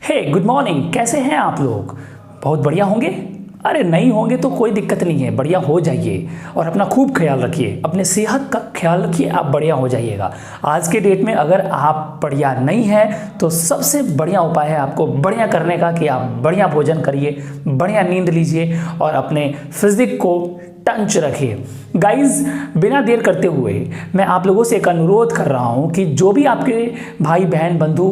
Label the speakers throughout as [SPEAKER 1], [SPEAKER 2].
[SPEAKER 1] हे good morning, कैसे हैं आप लोग? बहुत बढ़िया होंगे? अरे नहीं होंगे तो कोई दिक्कत नहीं है, बढ़िया हो जाइए और अपना खूब ख्याल रखिए, अपने सेहत का ख्याल रखिए, आप बढ़िया हो जाइएगा। आज के डेट में अगर आप बढ़िया नहीं हैं तो सबसे बढ़िया उपाय है आपको बढ़िया करने का कि आप बढ़िया भोजन करिए, बढ़िया नींद लीजिए और अपने फिजिक को टंच रखिए। गाइज, बिना देर करते हुए मैं आप लोगों से एक अनुरोध कर रहा हूं कि जो भी आपके भाई बहन बंधु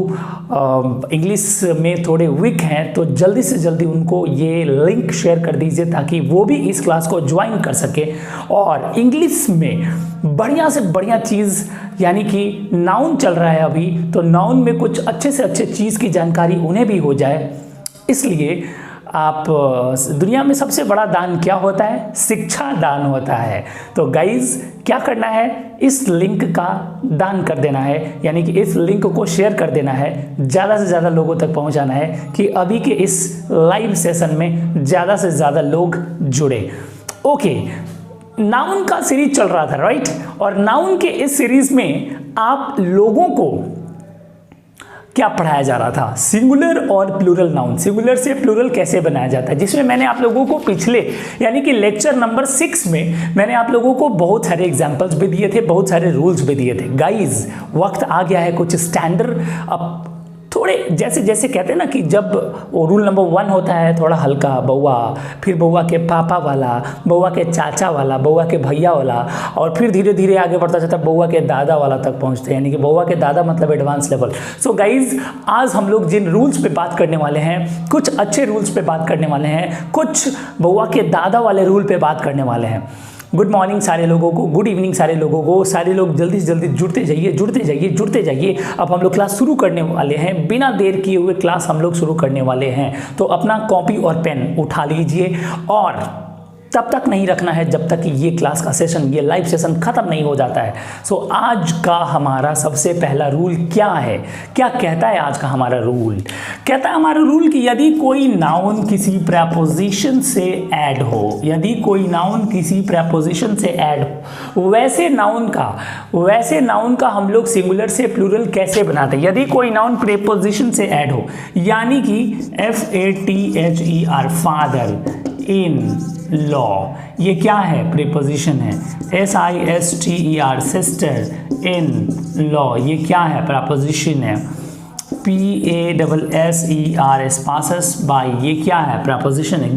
[SPEAKER 1] इंग्लिश में थोड़े वीक हैं तो जल्दी से जल्दी उनको ये लिंक शेयर कर दीजिए ताकि वो भी इस क्लास को ज्वाइन कर सके और इंग्लिश में बढ़िया से बढ़िया चीज़, यानी कि नाउन चल रहा है अभी, तो नाउन में कुछ अच्छे से अच्छे चीज़ की जानकारी उन्हें भी हो जाए। इसलिए आप दुनिया में सबसे बड़ा दान क्या होता है? शिक्षा दान होता है। तो गाइज, क्या करना है? इस लिंक का दान कर देना है, यानी कि इस लिंक को शेयर कर देना है, ज़्यादा से ज़्यादा लोगों तक पहुंचाना है कि अभी के इस लाइव सेशन में ज़्यादा से ज़्यादा लोग जुड़े। ओके, नाउन का सीरीज चल रहा था, राइट? और नाउन के इस सीरीज में आप लोगों को क्या पढ़ाया जा रहा था? सिंगुलर और प्लूरल नाउन, सिंगुलर से प्लूरल कैसे बनाया जाता है, जिसमें मैंने आप लोगों को पिछले यानी कि लेक्चर नंबर 6 में मैंने आप लोगों को बहुत सारे एग्जांपल्स भी दिए थे, बहुत सारे रूल्स भी दिए थे। गाइज, वक्त आ गया है कुछ स्टैंडर्ड, अब थोड़े जैसे जैसे कहते हैं ना कि जब वो रूल नंबर 1 होता है थोड़ा हल्का, बउआ, फिर बउआ के पापा वाला, बउआ के चाचा वाला, बउआ के भैया वाला, और फिर धीरे धीरे आगे बढ़ता जाता है बउआ के दादा वाला तक पहुंचते हैं, यानी कि बउआ के दादा मतलब एडवांस लेवल। सो गाइज, आज हम लोग जिन रूल्स पे बात करने वाले हैं, कुछ अच्छे रूल्स पे बात करने वाले हैं, कुछ बउआ के दादा वाले रूल पे बात करने वाले हैं। गुड मॉर्निंग सारे लोगों को, गुड इवनिंग सारे लोगों को, सारे लोग जल्दी से जल्दी जुड़ते जाइए, जुड़ते जाइए, जुड़ते जाइए। अब हम लोग क्लास शुरू करने वाले हैं, बिना देर किए हुए क्लास हम लोग शुरू करने वाले हैं। तो अपना कॉपी और पेन उठा लीजिए और तब तक नहीं रखना है जब तक कि ये क्लास का सेशन, ये लाइव सेशन खत्म नहीं हो जाता है। सो आज का हमारा सबसे पहला रूल क्या है? क्या कहता है आज का हमारा रूल? कहता है हमारा रूल कि यदि कोई नाउन किसी प्रेपोजिशन से ऐड हो, यदि कोई नाउन किसी प्रेपोजिशन से ऐड हो, वैसे नाउन का हम लोग सिंगुलर से प्लूरल कैसे बनाते हैं? यदि कोई नाउन प्रेपोजिशन से ऐड हो, यानी कि FATHER, फादर, इन लॉ, ये क्या है? प्रीपोजिशन है। SISTER, सिस्टर, इन लॉ, ये क्या है? प्रीपोजिशन है। PASSER, पासेस बाय, ये क्या है? प्रीपोजिशन है।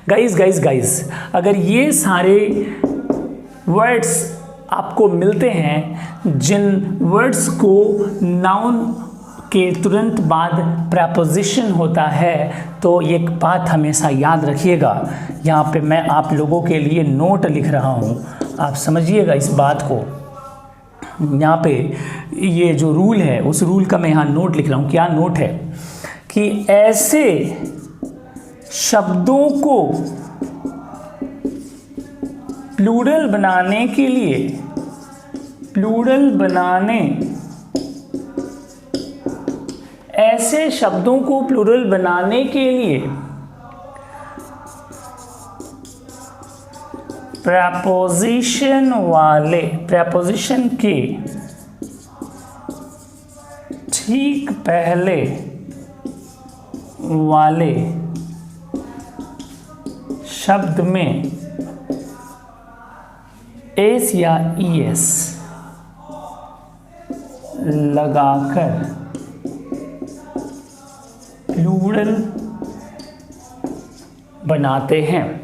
[SPEAKER 1] गाइज, अगर ये सारे वर्ड्स आपको मिलते हैं, जिन वर्ड्स को नाउन के तुरंत बाद प्रेपोजिशन होता है, तो एक बात हमेशा याद रखिएगा। यहाँ पे मैं आप लोगों के लिए नोट लिख रहा हूँ, आप समझिएगा इस बात को। यहाँ पे ये जो रूल है उस रूल का मैं यहाँ नोट लिख रहा हूँ। क्या नोट है? कि ऐसे शब्दों को प्लूरल बनाने के लिए, ऐसे शब्दों को प्लूरल बनाने के लिए प्रेपोजिशन के ठीक पहले वाले शब्द में एस या ईएस लगाकर प्लूरल बनाते हैं।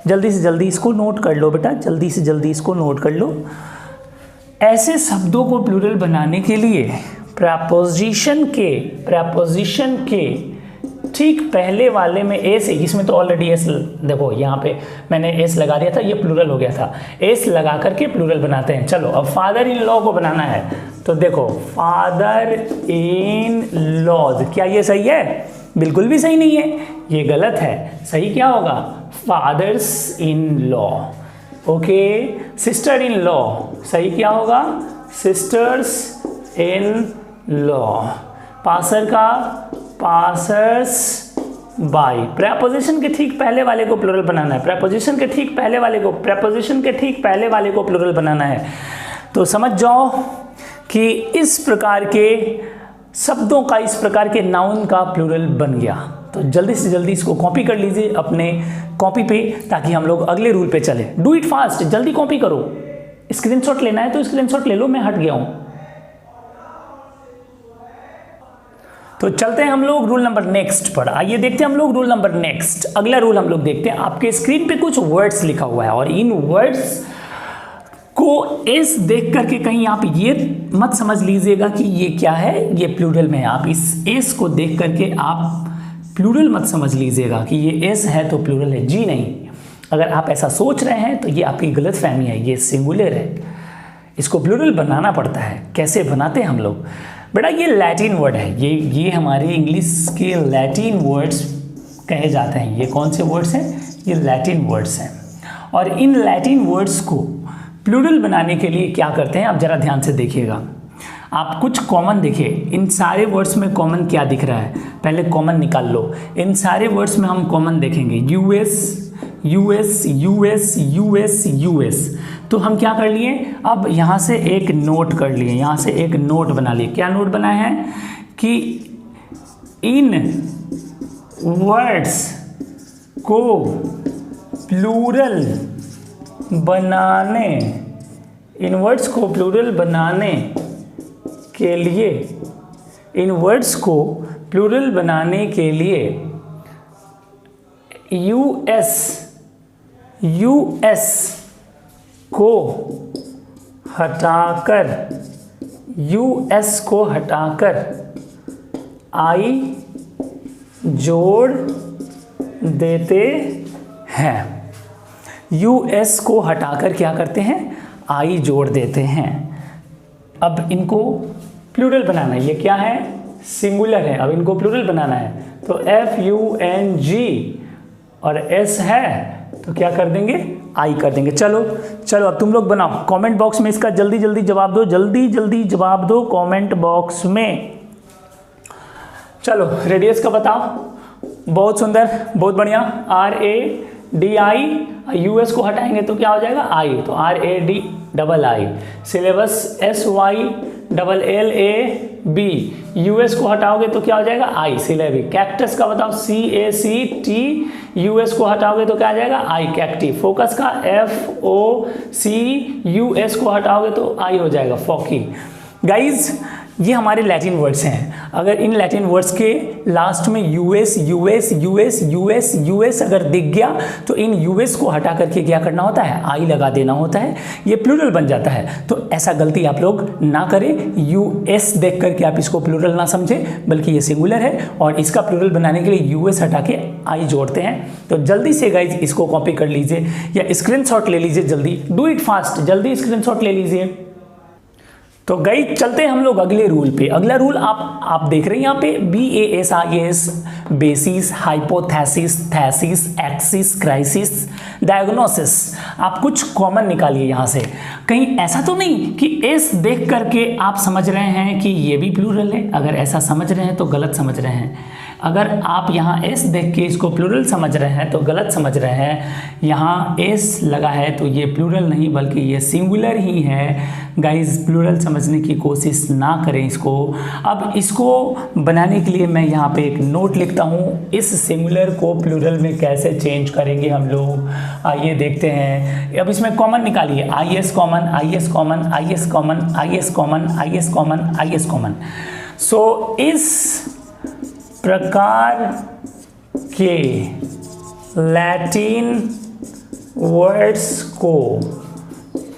[SPEAKER 1] जल्दी से जल्दी इसको नोट कर लो बेटा, जल्दी से जल्दी इसको नोट कर लो। ऐसे शब्दों को प्लूरल बनाने के लिए प्रेपोजिशन के ठीक पहले वाले में एस है, इसमें तो ऑलरेडी एस, देखो यहाँ पे मैंने एस लगा दिया था, ये प्लूरल हो गया था। एस लगा करके प्लूरल बनाते हैं। चलो अब फादर इन लॉ को बनाना है, तो देखो फादर इन लॉज, क्या ये सही है? बिल्कुल भी सही नहीं है, ये गलत है। सही क्या होगा? Fathers in law. Okay, sister in law, सही क्या होगा? Sisters in law. पासर का पासर्स बाय। प्रेपोजिशन के ठीक पहले वाले को प्लूरल बनाना है, प्रेपोजिशन के ठीक पहले वाले को प्लूरल बनाना है। तो समझ जाओ कि इस प्रकार के शब्दों का इस प्रकार के नाउन का प्लूरल बन गया। तो जल्दी से जल्दी इसको कॉपी कर लीजिए अपने कॉपी पे, ताकि हम लोग अगले रूल पे चले। डू इट फास्ट, जल्दी कॉपी करो। स्क्रीनशॉट लेना है तो स्क्रीनशॉट ले लो, मैं हट गया हूं। तो चलते हैं हम लोग रूल नंबर नेक्स्ट पर। आइए देखते हैं हम लोग रूल नंबर नेक्स्ट। अगला रूल हम लोग देखते हैं। आपके स्क्रीन पे कुछ वर्ड्स लिखा हुआ है और इन वर्ड्स को एस देख करके कहीं आप ये मत समझ लीजिएगा कि ये क्या है, ये प्लूरल में है। आप इस एस को देख करके आप प्लूरल मत समझ लीजिएगा कि ये एस है तो प्लूरल है। जी नहीं, अगर आप ऐसा सोच रहे हैं तो ये आपकी गलत फहमी है। ये सिंगुलर है, इसको प्लूरल बनाना पड़ता है। कैसे बनाते हैं हम लोग बेटा? ये लैटिन वर्ड है, ये हमारे इंग्लिश के लैटिन वर्ड्स कहे जाते हैं। ये कौन से वर्ड्स हैं? ये लैटिन वर्ड्स हैं। और इन लैटिन वर्ड्स को प्लूरल बनाने के लिए क्या करते हैं, आप जरा ध्यान से देखिएगा। आप कुछ कॉमन देखिए, इन सारे वर्ड्स में कॉमन क्या दिख रहा है, पहले कॉमन निकाल लो। इन सारे वर्ड्स में हम कॉमन देखेंगे US US US US US. तो हम क्या कर लिए, अब यहाँ से एक नोट कर लिए, यहाँ से एक नोट बना लिए। क्या नोट बनाए हैं कि इन वर्ड्स को प्लूरल बनाने, इन वर्ड्स को प्लूरल बनाने के लिए, इन वर्ड्स को प्लूरल बनाने के लिए यूएस को हटाकर आई जोड़ देते हैं। यूएस को हटाकर क्या करते हैं, आई जोड़ देते हैं। अब इनको प्लूरल बनाना है। ये क्या है, सिंगुलर है। अब इनको प्लूरल बनाना है तो FUNG और S है तो क्या कर देंगे, आई कर देंगे। चलो चलो अब तुम लोग बनाओ, कमेंट बॉक्स में इसका जल्दी जल्दी जवाब दो, जल्दी जल्दी जवाब दो कमेंट बॉक्स में। चलो रेडियस का बताओ। बहुत सुंदर, बहुत बढ़िया। RADI, यूएस को हटाएंगे तो क्या हो जाएगा, आई। तो RADII। सिलेबस SYLLAB, यूएस को हटाओगे तो क्या हो जाएगा, आई। सिलेबी। कैक्टस का बताओ, CACT, यूएस को हटाओगे तो क्या आ जाएगा, आई। कैक्टी। फोकस का FOC, यूएस को हटाओगे तो आई हो जाएगा, फॉकी। गाइज ये हमारे लैटिन वर्ड्स हैं। अगर इन लैटिन वर्ड्स के लास्ट में US US US US US अगर दिख गया तो इन यूएस को हटा करके क्या करना होता है, आई लगा देना होता है, ये प्लूरल बन जाता है। तो ऐसा गलती आप लोग ना करें। यूएस देख करके आप इसको प्लूरल ना समझें, बल्कि ये सिंगुलर है और इसका प्लूरल बनाने के लिए यूएस हटा के आई जोड़ते हैं। तो जल्दी से गाइज इसको कॉपी कर लीजिए या स्क्रीनशॉट ले लीजिए। जल्दी, डू इट फास्ट, जल्दी स्क्रीनशॉट ले लीजिए। तो गाइज चलते हैं हम लोग अगले रूल पे। अगला रूल आप देख रहे हैं यहाँ पे BASIS, basis, hypothesis, thesis, axis, crisis, diagnosis. आप कुछ कॉमन निकालिए यहाँ से। कहीं ऐसा तो नहीं कि एस देख करके आप समझ रहे हैं कि ये भी प्लूरल है। अगर ऐसा समझ रहे हैं तो गलत समझ रहे हैं। अगर आप यहाँ एस देख के इसको प्लूरल समझ रहे हैं तो गलत समझ रहे हैं। यहाँ एस लगा है तो ये प्लूरल नहीं बल्कि ये सिंगुलर ही है। गाइज प्लूरल समझने की कोशिश ना करें इसको। अब इसको बनाने के लिए मैं यहाँ पे एक नोट लिखता हूँ। इस सिंगुलर को प्लूरल में कैसे चेंज करेंगे हम लोग, आइए देखते हैं। अब इसमें कॉमन निकालिए। IS common, IS common, IS common, IS common, IS common, IS common. So इस प्रकार के लैटिन वर्ड्स को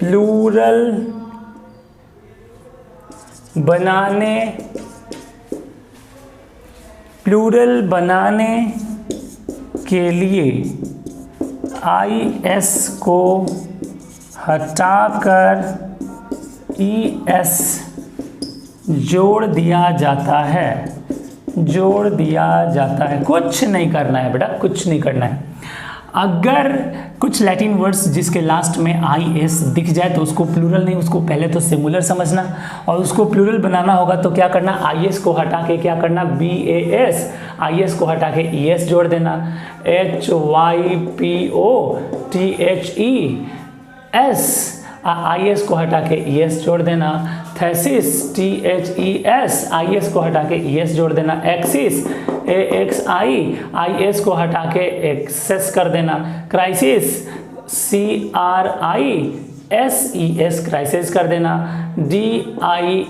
[SPEAKER 1] प्लूरल बनाने के लिए IS को हटाकर ES जोड़ दिया जाता है, जोड़ दिया जाता है। कुछ नहीं करना है बेटा, कुछ नहीं करना है। अगर कुछ लैटिन वर्ड्स जिसके लास्ट में IS दिख जाए तो उसको प्लूरल नहीं, उसको पहले तो सिंगुलर समझना और उसको प्लूरल बनाना होगा तो क्या करना, IS को हटा के क्या करना, BAS, IS को हटा के ES जोड़ देना, HYPOTHES, IS को हटा के ES जोड़ देना, थेसिस, THES, IS को हटा के ES जोड़ देना, एक्सिस, AXI, IS को हटा के एक्सेस कर देना, क्राइसिस, CRISES, क्राइसिस कर देना, DIAGNOSES,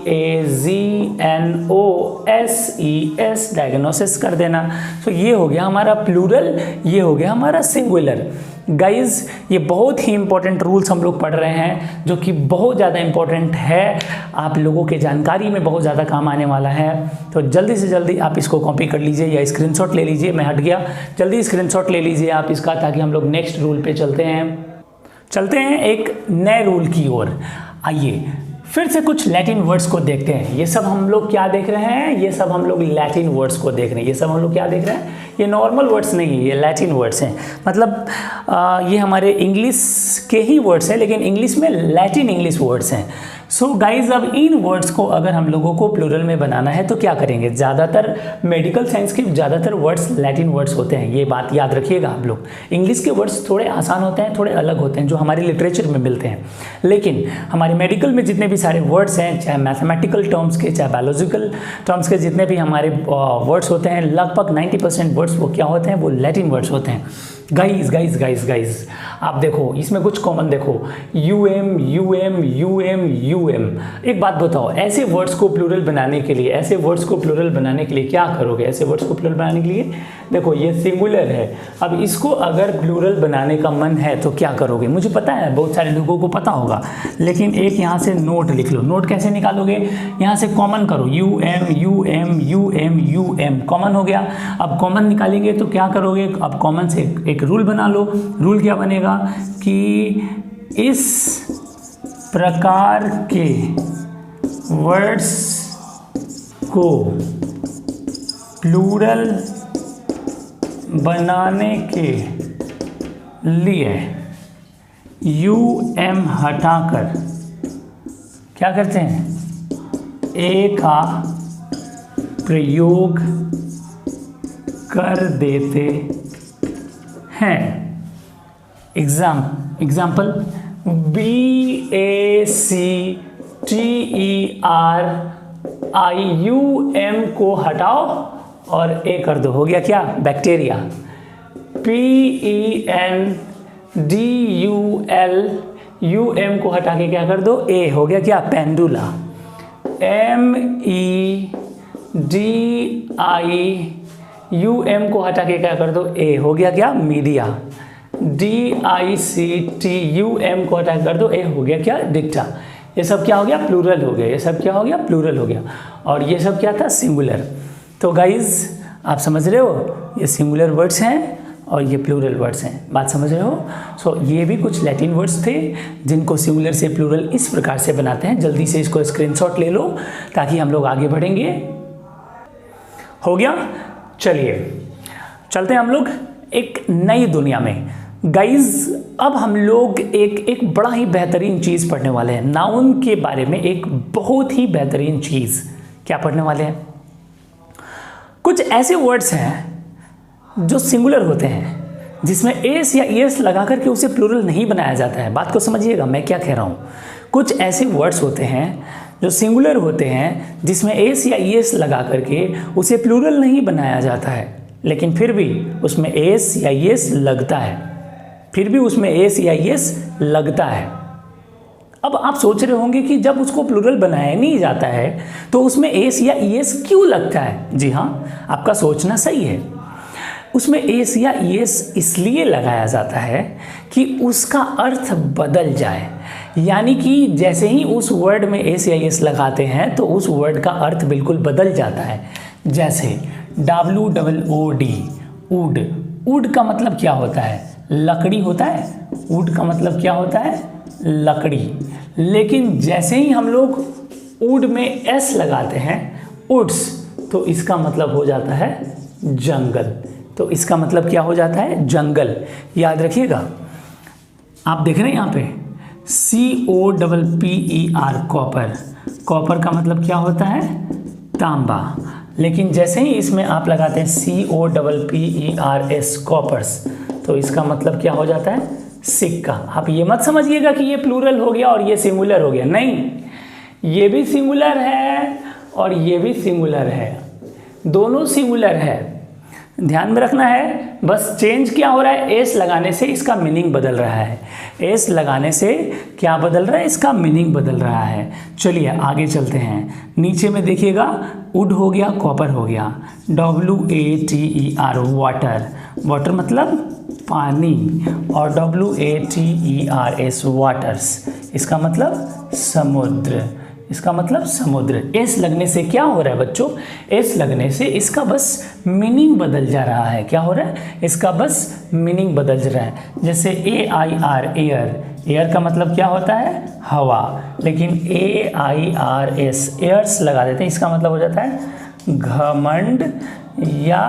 [SPEAKER 1] डायग्नोसिस कर देना। तो ये हो गया हमारा प्लूरल, ये हो गया हमारा सिंगुलर। गाइज ये बहुत ही इंपॉर्टेंट रूल्स हम लोग पढ़ रहे हैं, जो कि बहुत ज़्यादा इंपॉर्टेंट है, आप लोगों के जानकारी में बहुत ज़्यादा काम आने वाला है। तो जल्दी से जल्दी आप इसको कॉपी कर लीजिए या स्क्रीनशॉट ले लीजिए। मैं हट गया, जल्दी स्क्रीनशॉट ले लीजिए आप इसका, ताकि हम लोग नेक्स्ट रूल पे चलते हैं एक नए रूल की ओर। आइए फिर से कुछ लैटिन वर्ड्स को देखते हैं। ये सब हम लोग क्या देख रहे हैं, ये सब हम लोग लैटिन वर्ड्स को देख रहे हैं। ये सब हम लोग क्या देख रहे हैं, ये नॉर्मल वर्ड्स नहीं है, ये लैटिन वर्ड्स हैं। मतलब ये हमारे इंग्लिश के ही वर्ड्स हैं, लेकिन इंग्लिश में लैटिन इंग्लिश वर्ड्स हैं। सो गाइज अब इन वर्ड्स को अगर हम लोगों को प्लूरल में बनाना है तो क्या करेंगे। ज़्यादातर मेडिकल साइंस के ज़्यादातर वर्ड्स लैटिन वर्ड्स होते हैं, ये बात याद रखिएगा आप लोग। इंग्लिश के वर्ड्स थोड़े आसान होते हैं, थोड़े अलग होते हैं, जो हमारे लिटरेचर में मिलते हैं। लेकिन हमारे मेडिकल में जितने भी सारे वर्ड्स हैं, चाहे मैथमेटिकल टर्म्स के, चाहे बायोलॉजिकल टर्म्स के, जितने भी हमारे वर्ड्स होते हैं, लगभग 90% वर्ड्स वो क्या होते हैं, वो लैटिन वर्ड्स होते हैं। गाइज आप देखो, इसमें कुछ कॉमन देखो, UM। एक बात बताओ, ऐसे वर्ड्स को प्लूरल बनाने के लिए, क्या करोगे। ऐसे वर्ड्स को प्लूरल बनाने के लिए देखो, ये सिंगुलर है। अब इसको अगर प्लूरल बनाने का मन है तो क्या करोगे। मुझे पता है बहुत सारे लोगों को पता होगा, लेकिन एक यहाँ से नोट लिख लो। नोट कैसे निकालोगे, यहाँ से कॉमन करो, UM कॉमन हो गया। अब कॉमन निकालेंगे तो क्या करोगे, अब कॉमन से एक रूल बना लो। रूल क्या बनेगा कि इस प्रकार के वर्ड्स को प्लूरल बनाने के लिए UM हटाकर क्या करते हैं, A का प्रयोग कर देते हैं। एग्जाम्पल BACTERIUM को हटाओ और A कर दो, हो गया क्या, बैक्टीरिया। PENDULUM को हटा के क्या कर दो, A, हो गया क्या, पेंडुला। MEDIUM को हटा के क्या कर दो, A, हो गया क्या, मीडिया। DICTUM को हटा कर दो, A, हो गया क्या, डिक्टा। ये सब क्या हो गया, प्लूरल हो गया। ये सब क्या हो गया, प्लूरल हो गया। और ये सब क्या था, सिंगुलर। तो गाइज आप समझ रहे हो, ये सिंगुलर वर्ड्स हैं और ये प्लूरल वर्ड्स हैं, बात समझ रहे हो। सो ये भी कुछ लैटिन वर्ड्स थे जिनको सिंगुलर से प्लूरल इस प्रकार से बनाते हैं। जल्दी से इसको स्क्रीनशॉट ले लो ताकि हम लोग आगे बढ़ेंगे। हो गया, चलिए चलते हैं हम लोग एक नई दुनिया में। गाइज अब हम लोग एक बड़ा ही बेहतरीन चीज़ पढ़ने वाले हैं। नाउन के बारे में एक बहुत ही बेहतरीन चीज़ क्या पढ़ने वाले हैं। कुछ ऐसे वर्ड्स हैं जो सिंगुलर होते हैं, जिसमें एस या एस लगा करके उसे प्लूरल नहीं बनाया जाता है। बात को समझिएगा मैं क्या कह रहा हूँ। कुछ ऐसे वर्ड्स होते हैं जो सिंगुलर होते हैं, जिसमें एस या एस लगा करके उसे प्लूरल नहीं बनाया जाता है, लेकिन फिर भी उसमें एस या एस लगता है। अब आप सोच रहे होंगे कि जब उसको प्लूरल बनाया नहीं जाता है तो उसमें एस या एस क्यों लगता है। जी हाँ, आपका सोचना सही है। उसमें एस या एस इसलिए लगाया जाता है कि उसका अर्थ बदल जाए, यानी कि जैसे ही उस वर्ड में एस या एस लगाते हैं तो उस वर्ड का अर्थ बिल्कुल बदल जाता है। जैसे WOOD, वुड। वुड का मतलब क्या होता है, लकड़ी होता है। वुड का मतलब क्या होता है, लकड़ी। लेकिन जैसे ही हम लोग वुड में एस लगाते हैं, वुड्स, तो इसका मतलब हो जाता है जंगल। तो इसका मतलब क्या हो जाता है, जंगल। याद रखिएगा। आप देख रहे हैं यहाँ पे COPPER, कॉपर। कॉपर का मतलब क्या होता है, तांबा। लेकिन जैसे ही इसमें आप लगाते हैं COPPERS, कॉपर्स, तो इसका मतलब क्या हो जाता है, सिक्का। आप ये मत समझिएगा कि ये प्लूरल हो गया और ये सिंगुलर हो गया, नहीं। ये भी सिंगुलर है और ये भी सिंगुलर है, दोनों सिंगुलर है। ध्यान में रखना है, बस चेंज क्या हो रहा है, एस लगाने से इसका मीनिंग बदल रहा है। एस लगाने से क्या बदल रहा है, इसका मीनिंग बदल रहा है। चलिए आगे चलते हैं। नीचे में देखिएगा, वुड हो गया, कॉपर हो गया, WATER वाटर, वाटर मतलब पानी, और WATERS वाटर्स, इसका मतलब समुद्र, इसका मतलब समुद्र। एस लगने से क्या हो रहा है बच्चों, एस लगने से इसका बस मीनिंग बदल जा रहा है। क्या हो रहा है, इसका बस मीनिंग बदल रहा है। जैसे AIR एयर, एयर का मतलब क्या होता है, हवा, लेकिन AIRS एयर्स लगा देते हैं, इसका मतलब हो जाता है घमंड या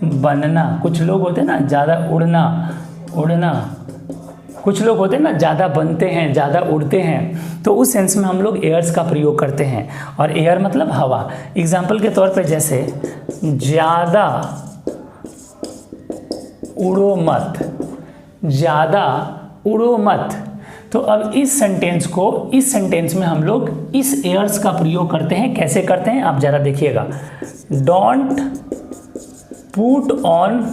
[SPEAKER 1] बनना। कुछ लोग होते हैं ना ज़्यादा उड़ना, कुछ लोग होते हैं ना ज़्यादा बनते हैं, ज़्यादा उड़ते हैं, तो उस सेंस में हम लोग एयर्स का प्रयोग करते हैं। और एयर मतलब हवा। एग्जाम्पल के तौर पे जैसे ज़्यादा उड़ो मत, ज़्यादा उड़ो मत। तो अब इस सेंटेंस में हम लोग इस एयर्स का प्रयोग करते हैं। कैसे करते हैं आप ज़रा देखिएगा। Don't put on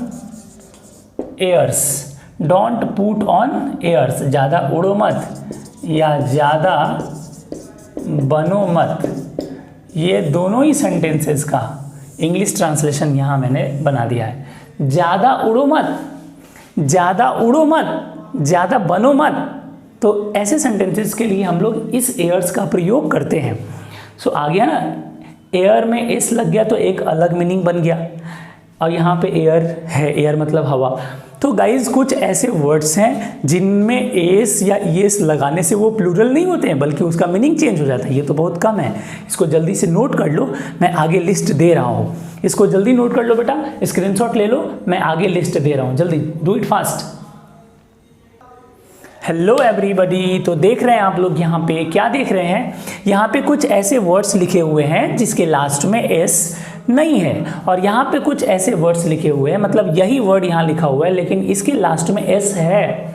[SPEAKER 1] airs, don't put on airs, ज़्यादा उड़ो मत या ज़्यादा बनो मत। ये दोनों ही सेंटेंसेस का इंग्लिश ट्रांसलेशन यहाँ मैंने बना दिया है। ज़्यादा उड़ो मत, ज़्यादा उड़ो मत, ज़्यादा बनो मत। तो ऐसे सेंटेंसेस के लिए हम लोग इस एयर्स का प्रयोग करते हैं। सो आ गया ना, एयर में एस लग गया तो एक अलग मीनिंग बन गया। और यहाँ पे एयर है, एयर मतलब हवा। तो गाइज कुछ ऐसे वर्ड्स हैं जिनमें एस या एस लगाने से वो प्लूरल नहीं होते हैं, बल्कि उसका मीनिंग चेंज हो जाता है। ये तो बहुत कम है, इसको जल्दी से नोट कर लो, मैं आगे लिस्ट दे रहा हूँ। इसको जल्दी नोट कर लो बेटा, स्क्रीनशॉट ले लो, मैं आगे लिस्ट दे रहा हूँ, जल्दी do it fast. Hello everybody, तो देख रहे हैं आप लोग यहाँ पे क्या देख रहे हैं, यहाँ पे कुछ ऐसे वर्ड्स लिखे हुए हैं जिसके लास्ट में एस नहीं है, और यहाँ पे कुछ ऐसे वर्ड्स लिखे हुए हैं, मतलब यही वर्ड यहाँ लिखा हुआ है लेकिन इसके लास्ट में एस है।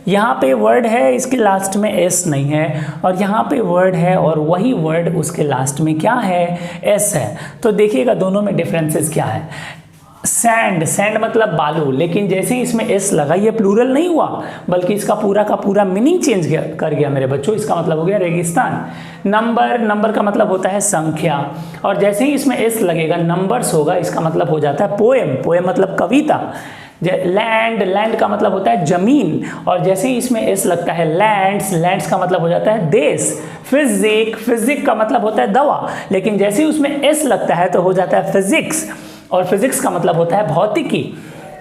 [SPEAKER 1] यहाँ पे वर्ड है, इसके लास्ट में एस नहीं है, और यहाँ पे वर्ड है और वही वर्ड उसके लास्ट में क्या है, एस है। तो देखिएगा दोनों में डिफरेंसेस क्या है। सैंड, सैंड मतलब बालू, लेकिन जैसे ही इसमें एस लगा ये प्लूरल नहीं हुआ, बल्कि इसका पूरा का पूरा मीनिंग चेंज कर गया मेरे बच्चों। इसका मतलब हो गया रेगिस्तान। नंबर, नंबर का मतलब होता है संख्या, और जैसे ही इसमें एस लगेगा नंबर्स होगा, इसका मतलब हो जाता है पोएम, पोएम मतलब कविता। लैंड, लैंड का मतलब होता है जमीन, और जैसे ही इसमें एस लगता है लैंड्स, लैंड्स का मतलब हो जाता है देश। फिजिक, फिजिक का मतलब होता है दवा, लेकिन जैसे ही उसमें एस लगता है तो हो जाता है फिजिक्स, और फिजिक्स का मतलब होता है भौतिकी।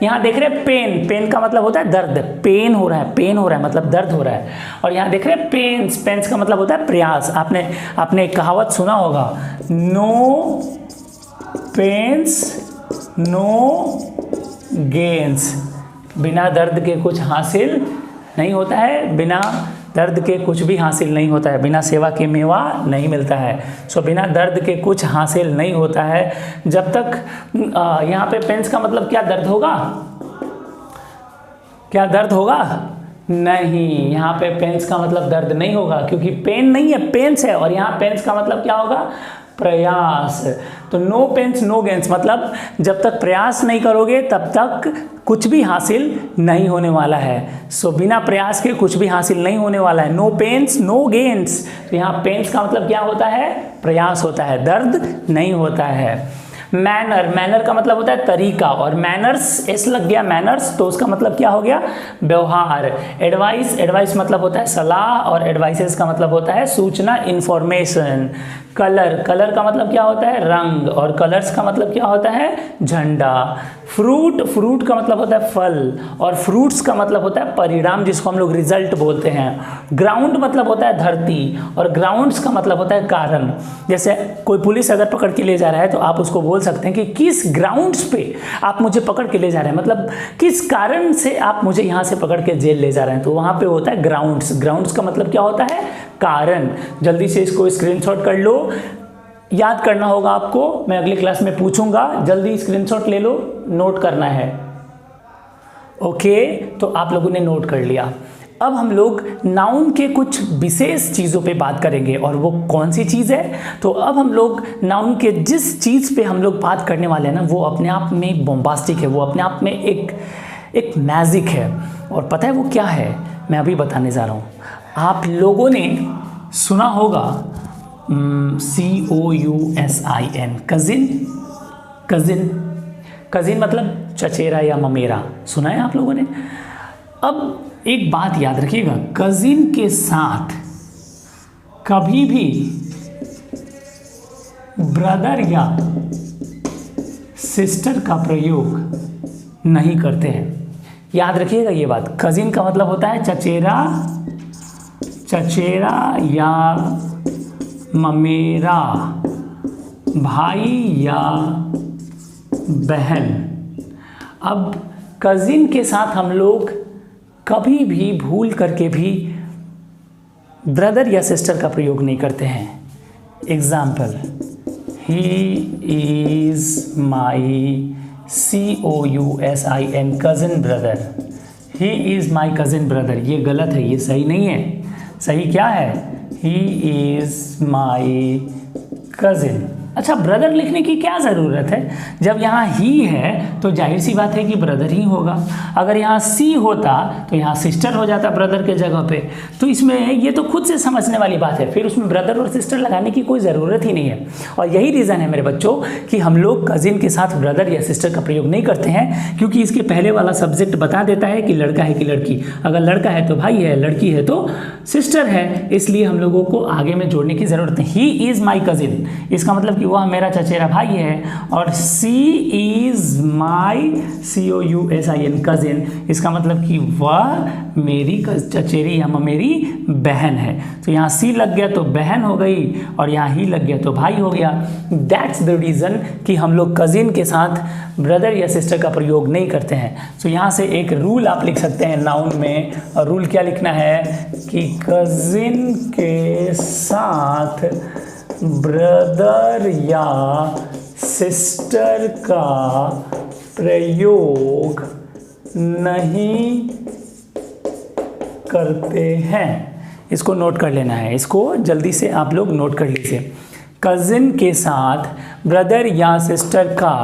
[SPEAKER 1] यहाँ देख रहे हैं पेन, पेन का मतलब होता है दर्द, पेन हो रहा है, पेन हो रहा है मतलब दर्द हो रहा है। और यहाँ देख रहे हैं पेन्स, पेन्स का मतलब होता है प्रयास। आपने एक कहावत सुना होगा, नो पेन्स नो गेन्स, बिना दर्द के कुछ हासिल नहीं होता है, बिना दर्द के कुछ भी हासिल नहीं होता है, बिना सेवा के मेवा नहीं मिलता है। सो बिना दर्द के कुछ हासिल नहीं होता है। जब तक यहाँ पे पेन्स का मतलब क्या दर्द होगा, क्या दर्द होगा, नहीं, यहाँ पे पेन्स का मतलब दर्द नहीं होगा, क्योंकि पेन नहीं है, पेन्स है, और यहाँ पेन्स का मतलब क्या होगा, प्रयास। तो नो पेन्स नो गेन्स मतलब जब तक प्रयास नहीं करोगे तब तक कुछ भी हासिल नहीं होने वाला है। सो बिना प्रयास के कुछ भी हासिल नहीं होने वाला है। नो पेन्स नो गेन्स, तो यहाँ पेन्स का मतलब क्या होता है, प्रयास होता है, दर्द नहीं होता है। मैनर, मैनर का मतलब होता है तरीका, और मैनर्स एस लग गया मैनर्स, तो उसका मतलब क्या हो गया, व्यवहार। एडवाइस, एडवाइस मतलब होता है सलाह, और एडवाइसेस का मतलब होता है सूचना, इंफॉर्मेशन। कलर, कलर का मतलब क्या होता है, रंग, और कलर्स का मतलब क्या होता है, झंडा। फ्रूट, फ्रूट का मतलब होता है फल, और फ्रूट्स का मतलब होता है परिणाम, जिसको हम लोग रिजल्ट बोलते हैं। ग्राउंड मतलब होता है धरती, और ग्राउंड्स का मतलब होता है कारण। जैसे कोई पुलिस अगर पकड़ के ले जा रहा है तो आप उसको बोल सकते हैं कि किस ग्राउंड्स पे आप मुझे पकड़ के ले जा रहे हैं, मतलब किस कारण से आप मुझे यहाँ से पकड़ के जेल ले जा रहे हैं, तो वहाँ पे होता है ग्राउंड्स। ग्राउंड्स का मतलब क्या होता है, कारण। जल्दी से इसको स्क्रीनशॉट कर लो, याद करना होगा आपको, मैं अगली क्लास में पूछूंगा, जल्दी स्क्रीनशॉट ले लो, नोट करना है। ओके, तो आप लोगों ने नोट कर लिया। अब हम लोग नाउन के कुछ विशेष चीज़ों पे बात करेंगे, और वो कौन सी चीज़ है। तो अब हम लोग नाउन के जिस चीज़ पे हम लोग बात करने वाले हैं ना, वो अपने आप में बॉम्बास्टिक है, वो अपने आप में एक मैजिक है। और पता है वो क्या है, मैं अभी बताने जा रहा हूँ। आप लोगों ने सुना होगा COUSIN, कज़िन। कज़िन मतलब चचेरा या ममेरा, सुना है आप लोगों ने। अब एक बात याद रखिएगा, कज़िन के साथ कभी भी ब्रदर या सिस्टर का प्रयोग नहीं करते हैं। याद रखिएगा ये बात। कज़िन का मतलब होता है चचेरा या ममेरा, भाई या बहन। अब कज़िन के साथ हम लोग कभी भी भूल करके भी ब्रदर या सिस्टर का प्रयोग नहीं करते हैं। Example, he is my COUSIN cousin brother, he is my cousin brother. ये गलत है, ये सही नहीं है। सही क्या है, ही इज़ माई कज़िन। अच्छा, ब्रदर लिखने की क्या ज़रूरत है, जब यहाँ ही है तो जाहिर सी बात है कि ब्रदर ही होगा। अगर यहाँ सी होता तो यहाँ सिस्टर हो जाता ब्रदर के जगह पे। तो इसमें ये तो खुद से समझने वाली बात है, फिर उसमें ब्रदर और सिस्टर लगाने की कोई ज़रूरत ही नहीं है। और यही रीज़न है मेरे बच्चों कि हम लोग कज़िन के साथ ब्रदर या सिस्टर का प्रयोग नहीं करते हैं, क्योंकि इसके पहले वाला सब्जेक्ट बता देता है कि लड़का है कि लड़की। अगर लड़का है तो भाई है, लड़की है तो सिस्टर है, इसलिए हम लोगों को आगे में जोड़ने की ज़रूरत है। ही इज़ माई कज़िन, इसका मतलब कि वह मेरा चचेरा भाई है। और सी इज़ माई COUSIN कज़िन, इसका मतलब कि वह मेरी चचेरी या ममेरी बहन है। तो यहाँ सी लग गया तो बहन हो गई, और यहाँ ही लग गया तो भाई हो गया। दैट्स द रीज़न कि हम लोग कज़िन के साथ ब्रदर या सिस्टर का प्रयोग नहीं करते हैं। तो यहाँ से एक रूल आप लिख सकते हैं नाउन में, और रूल क्या लिखना है कि कज़िन के साथ ब्रदर या सिस्टर का प्रयोग नहीं करते हैं। इसको नोट कर लेना है, इसको जल्दी से आप लोग नोट कर लीजिए। कज़िन के साथ ब्रदर या सिस्टर का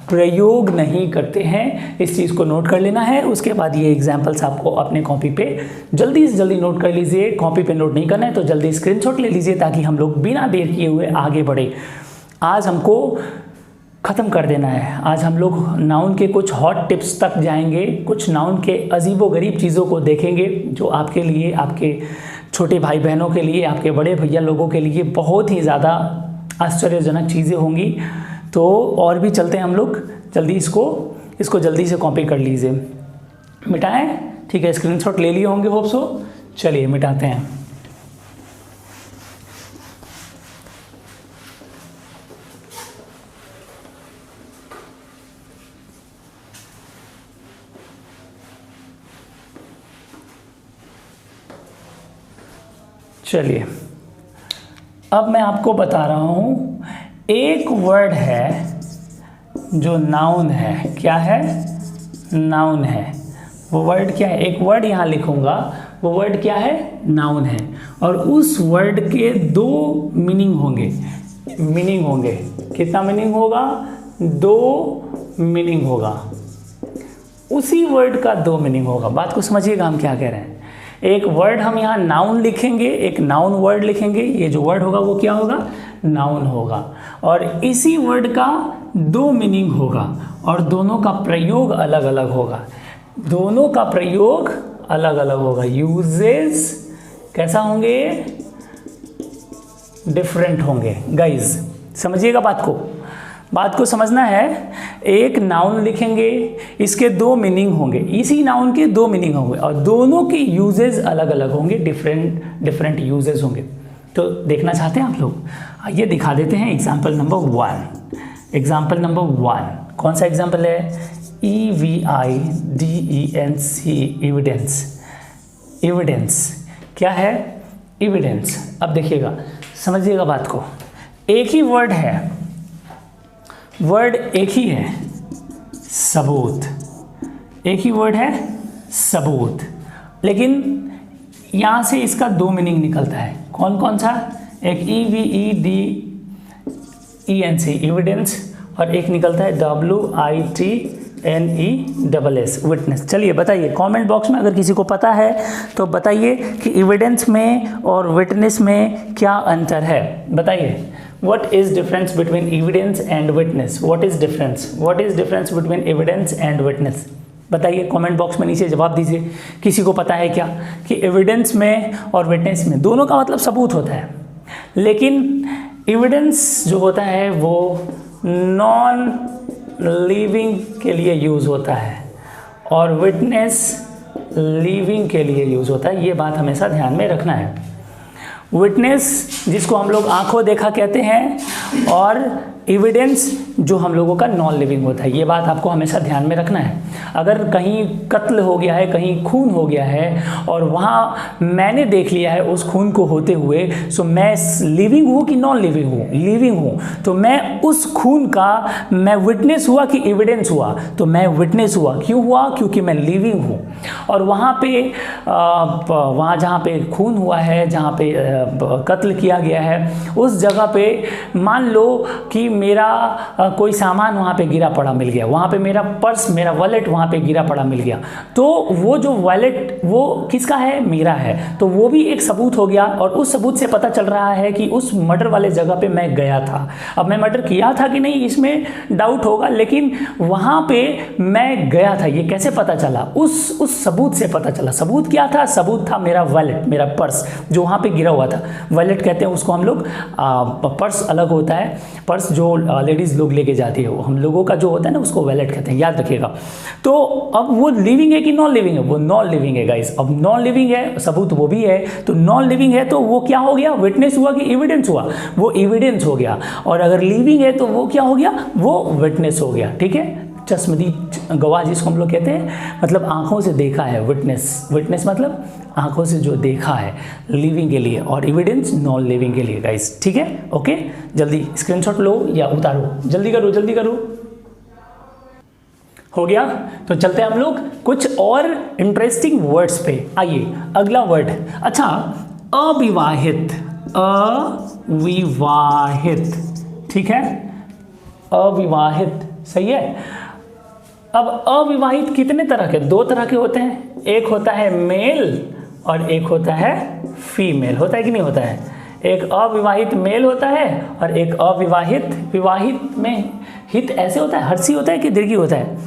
[SPEAKER 1] प्रयोग नहीं करते हैं, इस चीज़ को नोट कर लेना है। उसके बाद ये एग्जाम्पल्स आपको अपने कॉपी पे जल्दी से जल्दी नोट कर लीजिए। कॉपी पे नोट नहीं करना है तो जल्दी स्क्रीनशॉट ले लीजिए, ताकि हम लोग बिना देर किए हुए आगे बढ़े। आज हमको ख़त्म कर देना है। आज हम लोग नाउन के कुछ हॉट टिप्स तक जाएंगे, कुछ नाउन के अजीबोगरीब चीज़ों को देखेंगे, जो आपके लिए, आपके छोटे भाई बहनों के लिए, आपके बड़े भैया लोगों के लिए बहुत ही ज़्यादा आश्चर्यजनक चीज़ें होंगी। तो और भी चलते हैं हम लोग, जल्दी इसको जल्दी से कॉपी कर लीजिए। मिटाएं, ठीक है, स्क्रीनशॉट ले लिए होंगे होप सो। चलिए मिटाते हैं। चलिए, अब मैं आपको बता रहा हूँ, एक वर्ड है जो नाउन है। क्या है? नाउन है। वो वर्ड क्या है? एक वर्ड यहाँ लिखूँगा, वो वर्ड क्या है? नाउन है। और उस वर्ड के दो मीनिंग होंगे। कितना मीनिंग होगा? दो मीनिंग होगा। उसी वर्ड का दो मीनिंग होगा। बात को समझिएगा हम क्या कह रहे हैं। एक वर्ड हम यहाँ नाउन लिखेंगे, एक नाउन वर्ड लिखेंगे। ये जो वर्ड होगा वो क्या होगा? नाउन होगा। और इसी वर्ड का दो मीनिंग होगा, और दोनों का प्रयोग अलग अलग होगा। दोनों का प्रयोग अलग अलग होगा। यूजेस कैसा होंगे? डिफरेंट होंगे। गाइज समझिएगा बात को समझना है। एक नाउन लिखेंगे, इसके दो मीनिंग होंगे, इसी नाउन के दो मीनिंग होंगे, और दोनों के यूजेस अलग अलग होंगे, डिफरेंट यूजेस होंगे। तो देखना चाहते हैं आप लोग? आइए दिखा देते हैं। एग्जाम्पल नंबर 1 कौन सा एग्जाम्पल है? EVIDENC, evidence. क्या है? एविडेंस। अब देखिएगा, समझिएगा बात को। एक ही वर्ड है, वर्ड एक ही है, सबूत। एक ही वर्ड है, सबूत। लेकिन यहाँ से इसका दो मीनिंग निकलता है। कौन कौन सा? एक EVEDENCE एविडेंस, और एक निकलता है WITNESS विटनेस। चलिए बताइए कमेंट बॉक्स में, अगर किसी को पता है तो बताइए कि एविडेंस में और विटनेस में क्या अंतर है। बताइए what is difference between evidence and witness? What is difference between evidence and witness? बताइए कमेंट बॉक्स में नीचे जवाब दीजिए। किसी को पता है क्या कि एविडेंस में और विटनेस में दोनों का मतलब सबूत होता है, लेकिन एविडेंस जो होता है वो नॉन लिविंग के लिए यूज़ होता है और विटनेस लिविंग के लिए यूज़ होता है। ये बात हमेशा ध्यान में रखना है। विटनेस जिसको हम लोग आंखों देखा कहते हैं, और एविडेंस जो हम लोगों का नॉन लिविंग होता है। ये बात आपको हमेशा ध्यान में रखना है। अगर कहीं कत्ल हो गया है, कहीं खून हो गया है और वहाँ मैंने देख लिया है उस खून को होते हुए, सो मैं लिविंग हूँ कि नॉन लिविंग हूँ? लिविंग हूँ, तो मैं उस खून का मैं विटनेस हुआ कि एविडेंस हुआ? तो मैं विटनेस हुआ। क्यों हुआ? क्योंकि मैं लिविंग हूँ। और वहाँ पे वहाँ जहाँ पे खून हुआ है, जहाँ पे कत्ल किया गया है, उस जगह पे मान लो कि मेरा कोई सामान वहाँ पे गिरा पड़ा मिल गया, वहाँ पे मेरा पर्स, मेरा वॉलेट वहाँ पे गिरा पड़ा मिल गया, तो वो जो वॉलेट वो किसका है? मेरा है। तो वो भी एक सबूत हो गया, और उस सबूत से पता चल रहा है कि उस मर्डर वाले जगह पे मैं गया था। अब मैं मर्डर किया था कि नहीं इसमें डाउट होगा, लेकिन वहाँ पे मैं गया था। ये कैसे पता चला? उस सबूत से पता चला। सबूत क्या था? सबूत था मेरा वॉलेट, मेरा पर्स जो वहाँ पे गिरा हुआ था। वॉलेट कहते हैं उसको हम लोग, पर्स अलग होता है। पर्स जो लेडीज़ लोग लेके जाती है, वो हम लोगों का जो होता है ना उसको वॉलेट कहते हैं, याद रखिएगा। तो अब वो लिविंग है कि नॉन लिविंग है? वो नॉन लिविंग है गाइस। अब नॉन लिविंग है, सबूत वो भी है, तो नॉन लिविंग है तो वो क्या हो गया? विटनेस हुआ कि एविडेंस हुआ? वो एविडेंस हो गया। और अगर लिविंग है तो वो क्या हो गया? वो विटनेस हो गया। ठीक है, चश्मदीद गवाह जिसको हम लोग कहते हैं, मतलब आंखों से देखा है। विटनेस मतलब आंखों से जो देखा है लिविंग के लिए, और एविडेंस नॉन लिविंग के लिए गाइस। ठीक है, ओके। जल्दी स्क्रीनशॉट लो या उतारो, जल्दी करो जल्दी करो। हो गया? तो चलते हैं हम लोग कुछ और इंटरेस्टिंग वर्ड्स पे। आइए अगला वर्ड, अच्छा, अविवाहित। अविवाहित, ठीक है, अविवाहित, सही है। अब अविवाहित कितने तरह के? दो तरह के होते हैं। एक होता है मेल और एक होता है फीमेल। होता है कि नहीं होता है? एक अविवाहित मेल होता है और एक अविवाहित, विवाहित में हित ऐसे होता है, हर्षी होता है कि दीर्घी होता है?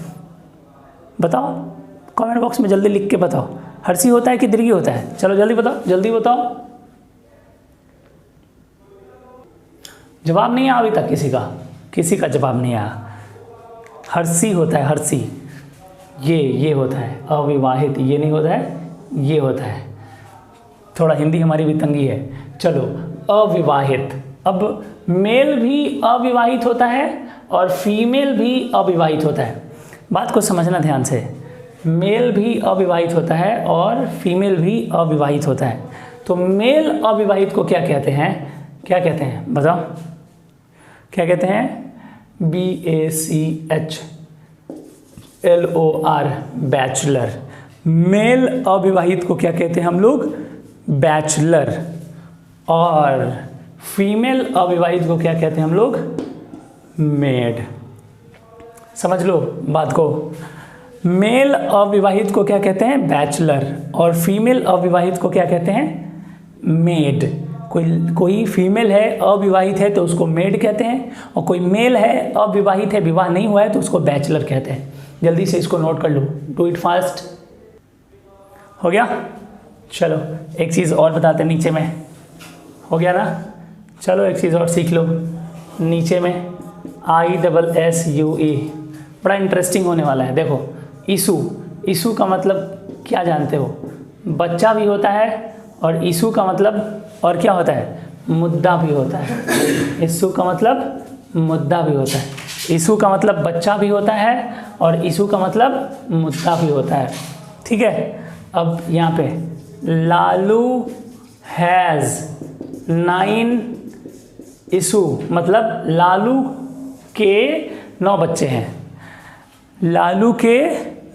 [SPEAKER 1] बताओ कमेंट बॉक्स में, जल्दी लिख के बताओ, हर्षी होता है कि दीर्घी होता है? चलो जल्दी बताओ, जल्दी बताओ। जवाब नहीं आया अभी तक किसी का जवाब नहीं आया। हर्षी होता है, हर्षी। ये होता है अविवाहित, ये नहीं होता है, ये होता है। थोड़ा हिंदी हमारी भी तंगी है। चलो अविवाहित। अब मेल भी अविवाहित होता है और फीमेल भी अविवाहित होता है। बात को समझना ध्यान से। मेल भी अविवाहित होता है और फीमेल भी अविवाहित होता है। तो मेल अविवाहित को क्या कहते हैं? क्या कहते हैं बताओ? क्या कहते हैं? BACHLOR, bachelor. मेल अविवाहित को क्या कहते हैं हम लोग? बैचलर। और फीमेल अविवाहित को क्या कहते हैं हम लोग? मेड। समझ लो बात को। मेल अविवाहित को क्या कहते हैं? बैचलर। और फीमेल अविवाहित को क्या कहते हैं? मेड। कोई फीमेल है अविवाहित है तो उसको मेड कहते हैं, और कोई मेल है अविवाहित है, विवाह नहीं हुआ है, तो उसको बैचलर कहते हैं। जल्दी से इसको नोट कर लो, डू इट फास्ट। हो गया? चलो एक चीज़ और बताते हैं नीचे में। हो गया ना? चलो एक चीज़ और सीख लो। नीचे में ISSUE, बड़ा इंटरेस्टिंग होने वाला है। देखो इशू, इशू का मतलब क्या जानते हो? बच्चा भी होता है, और इशू का मतलब और क्या होता है? मुद्दा भी होता है। इशू का मतलब मुद्दा भी होता है। इशू का मतलब बच्चा भी होता है और इशू का मतलब मुद्दा भी होता है। ठीक है, अब यहाँ पे लालू हैज़ 9 इशू, मतलब लालू के 9 बच्चे हैं। लालू के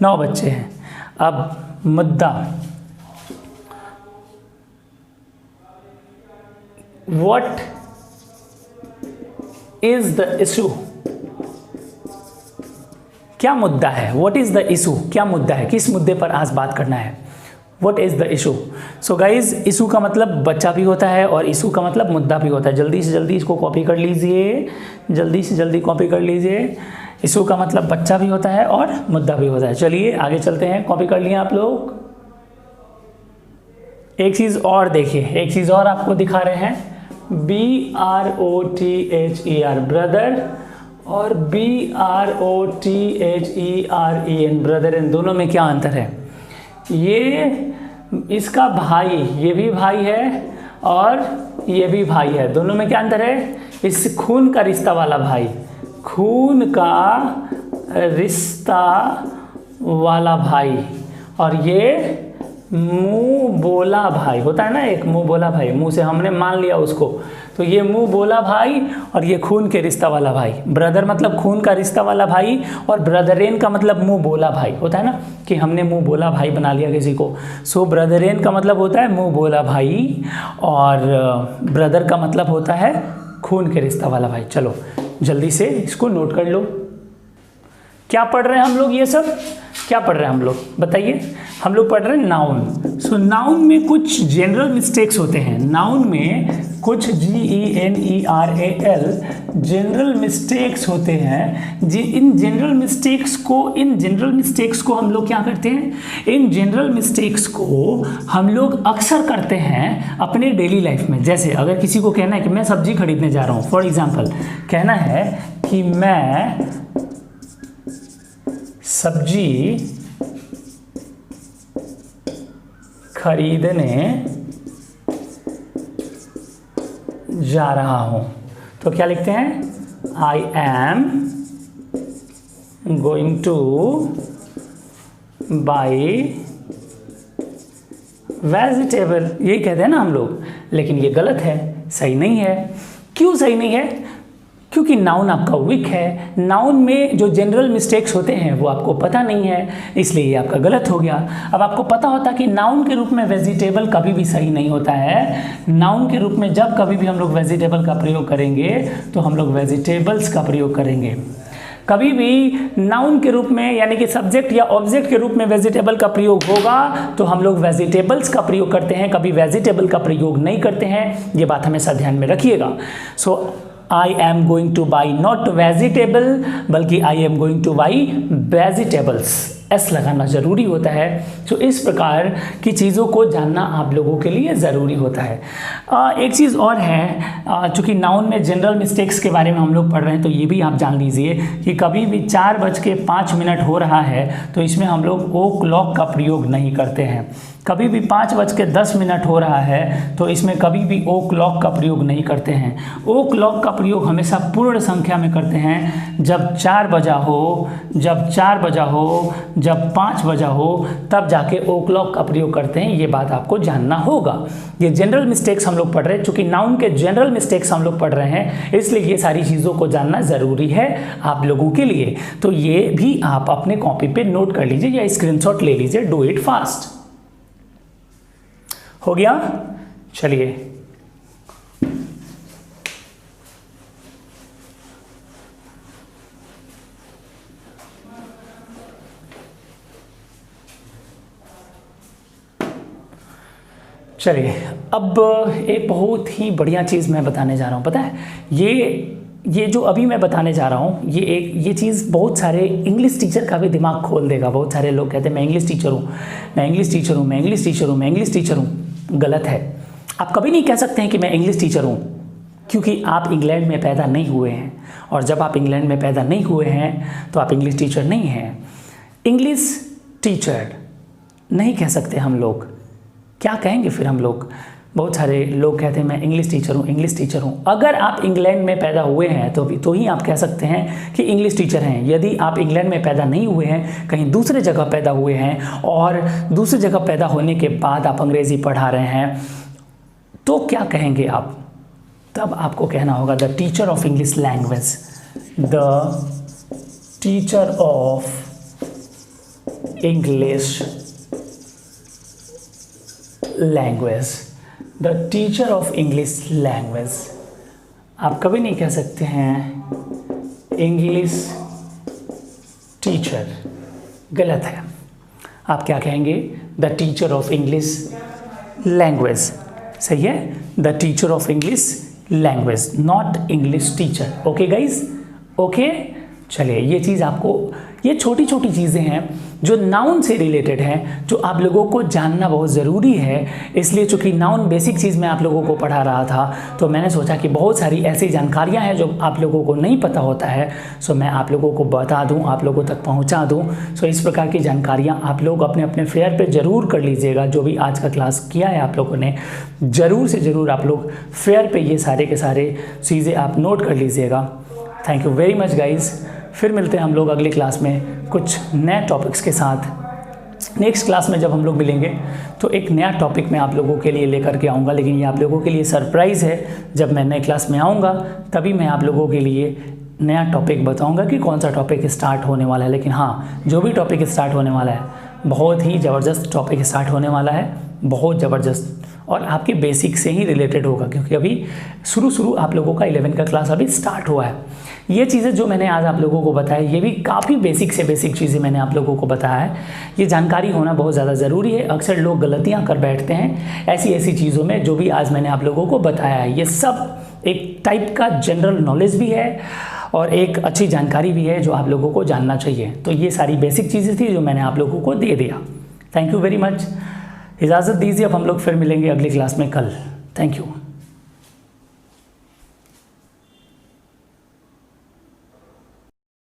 [SPEAKER 1] 9 बच्चे हैं। अब मुद्दा, व्हाट इज द इशू, क्या मुद्दा है, व्हाट इज द इशू, क्या मुद्दा है, किस मुद्दे पर आज बात करना है, what is the issue. So guys, issue का मतलब बच्चा भी होता है और इशू का मतलब मुद्दा भी होता है। जल्दी से जल्दी इसको कॉपी कर लीजिए, जल्दी से जल्दी कॉपी कर लीजिए। इशू का मतलब बच्चा भी होता है और मुद्दा भी होता है। चलिए आगे चलते हैं, कॉपी कर लिए आप लोग। एक चीज़ और देखिए, एक चीज़ और आपको दिखा रहे हैं, BROTHER ब्रदर और BROTHEREN ब्रदर, इन दोनों में क्या अंतर है। ये इसका भाई, ये भी भाई है और ये भी भाई है, दोनों में क्या अंतर है। इस खून का रिश्ता वाला भाई, खून का रिश्ता वाला भाई, और ये मुंह बोला भाई होता है ना, एक मुंह बोला भाई, मुंह से हमने मान लिया उसको, तो ये मुंह बोला भाई और ये खून के रिश्ता वाला भाई। ब्रदर मतलब खून का रिश्ता वाला भाई और ब्रदरेन का मतलब मुंह बोला भाई होता है ना, कि हमने मुंह बोला भाई बना लिया किसी को। सो ब्रदरेन का मतलब होता है मुंह बोला भाई और ब्रदर का मतलब होता है खून के रिश्ता वाला भाई। चलो जल्दी से इसको नोट कर लो। क्या पढ़ रहे हैं हम लोग, ये सब क्या पढ़ रहे हैं हम लोग बताइए। हम लोग पढ़ रहे हैं नाउन। सो नाउन में कुछ जनरल मिस्टेक्स होते हैं, नाउन में कुछ GENERAL जनरल मिस्टेक्स होते हैं। इन जनरल मिस्टेक्स को हम लोग क्या करते हैं, इन जनरल मिस्टेक्स को हम लोग अक्सर करते हैं अपने डेली लाइफ में। जैसे अगर किसी को कहना है कि मैं सब्जी खरीदने जा रहा हूँ, फॉर एग्जाम्पल कहना है कि मैं सब्जी खरीदने जा रहा हूं, तो क्या लिखते हैं, आई am going to by vegetable, यही कहते हैं ना हम लोग। लेकिन ये गलत है, सही नहीं है। क्यों सही नहीं है, क्योंकि नाउन आपका वीक है। नाउन में जो जनरल मिस्टेक्स होते हैं वो आपको पता नहीं है, इसलिए ये आपका गलत हो गया। अब आपको पता होता कि नाउन के रूप में वेजिटेबल कभी भी सही नहीं होता है। नाउन के रूप में जब कभी भी हम लोग वेजिटेबल का प्रयोग करेंगे तो हम लोग वेजिटेबल्स का प्रयोग करेंगे। कभी भी नाउन के रूप में यानी कि सब्जेक्ट या ऑब्जेक्ट के रूप में वेजिटेबल का प्रयोग होगा तो हम लोग वेजिटेबल्स का प्रयोग करते हैं, कभी वेजिटेबल का प्रयोग नहीं करते हैं। ये बात हमेशा ध्यान में रखिएगा। So I am going to buy not vegetable, बल्कि I am going to buy vegetables, S लगाना ज़रूरी होता है। तो इस प्रकार की चीज़ों को जानना आप लोगों के लिए ज़रूरी होता है। एक चीज़ और है, चूँकि नाउन में जनरल मिस्टेक्स के बारे में हम लोग पढ़ रहे हैं तो ये भी आप जान लीजिए कि कभी भी 4:05 हो रहा है तो इसमें हम लोग ओ क्लॉक का प्रयोग नहीं करते हैं। कभी भी 5:10 हो रहा है तो इसमें कभी भी ओ क्लॉक का प्रयोग नहीं करते हैं। ओ क्लॉक का प्रयोग हमेशा पूर्ण संख्या में करते हैं। जब 4 बजा हो, जब 4 बजा हो, जब 5 बजा हो, तब जाके ओ क्लॉक का प्रयोग करते हैं। ये बात आपको जानना होगा। ये जनरल मिस्टेक्स हम लोग पढ़ रहे हैं, चूँकि नाउन के जनरल मिस्टेक्स हम लोग पढ़ रहे हैं इसलिए ये सारी चीज़ों को जानना ज़रूरी है आप लोगों के लिए। तो ये भी आप अपने कॉपी पे नोट कर लीजिए या स्क्रीनशॉट ले लीजिए। Do it fast. हो गया, चलिए चलिए अब एक बहुत ही बढ़िया चीज़ मैं बताने जा रहा हूँ। पता है ये जो अभी मैं बताने जा रहा हूँ ये चीज़ बहुत सारे इंग्लिश टीचर का भी दिमाग खोल देगा। बहुत सारे लोग कहते हैं मैं इंग्लिश टीचर हूँ, मैं इंग्लिश टीचर हूँ, मैं इंग्लिश टीचर हूँ, मैं इंग्लिश टीचर हूँ। गलत है। आप कभी नहीं कह सकते हैं कि मैं इंग्लिश टीचर हूँ, क्योंकि आप इंग्लैंड में पैदा नहीं हुए हैं, और जब आप इंग्लैंड में पैदा नहीं हुए हैं तो आप इंग्लिश टीचर नहीं हैं। इंग्लिश टीचर नहीं कह सकते हम लोग। क्या कहेंगे फिर हम लोग? बहुत सारे लोग कहते हैं मैं इंग्लिश टीचर हूँ, इंग्लिश टीचर हूँ। अगर आप इंग्लैंड में पैदा हुए हैं तो ही आप कह सकते हैं कि इंग्लिश टीचर हैं। यदि आप इंग्लैंड में पैदा नहीं हुए हैं, कहीं दूसरे जगह पैदा हुए हैं और दूसरी जगह पैदा होने के बाद आप अंग्रेज़ी पढ़ा रहे हैं, तो क्या कहेंगे आप? तब आपको कहना होगा the teacher of English language, the teacher of English language. The teacher of English language. आप कभी नहीं कह सकते हैं इंग्लिश टीचर, गलत है। आप क्या कहेंगे? The teacher of English language. सही है, the teacher of English language, not English teacher. Okay guys, okay. चलिए, ये चीज़ आपको, ये छोटी छोटी चीज़ें हैं जो नाउन से रिलेटेड हैं, जो आप लोगों को जानना बहुत ज़रूरी है। इसलिए चूँकि नाउन बेसिक चीज़ मैं आप लोगों को पढ़ा रहा था, तो मैंने सोचा कि बहुत सारी ऐसी जानकारियां हैं जो आप लोगों को नहीं पता होता है, सो मैं आप लोगों को बता दूं, आप लोगों तक पहुंचा दूं। सो इस प्रकार की जानकारियां आप लोग अपने अपने फेयर पे ज़रूर कर लीजिएगा। जो भी आज का क्लास किया है आप लोगों ने, ज़रूर से ज़रूर आप लोग फेयर पे ये सारे के सारे चीज़ें आप नोट कर लीजिएगा। Thank you very much guys. फिर मिलते हैं हम लोग अगली क्लास में कुछ नए टॉपिक्स के साथ। नेक्स्ट क्लास में जब हम लोग मिलेंगे तो एक नया टॉपिक मैं आप लोगों के लिए लेकर के आऊँगा, लेकिन ये आप लोगों के लिए सरप्राइज़ है। जब मैं नए क्लास में आऊँगा तभी मैं आप लोगों के लिए नया टॉपिक बताऊँगा कि कौन सा टॉपिक स्टार्ट होने वाला है। लेकिन हाँ, जो भी टॉपिक स्टार्ट होने वाला है, बहुत ही ज़बरदस्त टॉपिक स्टार्ट होने वाला है, बहुत ज़बरदस्त, और आपके बेसिक से ही रिलेटेड होगा, क्योंकि अभी शुरू आप लोगों का 11 का क्लास अभी स्टार्ट हुआ है। ये चीज़ें जो मैंने आज आप लोगों को बताया, ये भी काफ़ी बेसिक से बेसिक चीज़ें मैंने आप लोगों को बताया है। ये जानकारी होना बहुत ज़्यादा ज़रूरी है। अक्सर लोग गलतियाँ कर बैठते हैं ऐसी चीज़ों में, जो भी आज मैंने आप लोगों को बताया है। ये सब एक टाइप का जनरल नॉलेज भी है और एक अच्छी जानकारी भी है जो आप लोगों को जानना चाहिए। तो ये सारी बेसिक चीज़ें थी जो मैंने आप लोगों को दे दिया। Thank you very much. इजाज़त दीजिए, अब हम लोग फिर मिलेंगे अगली क्लास में कल। Thank you.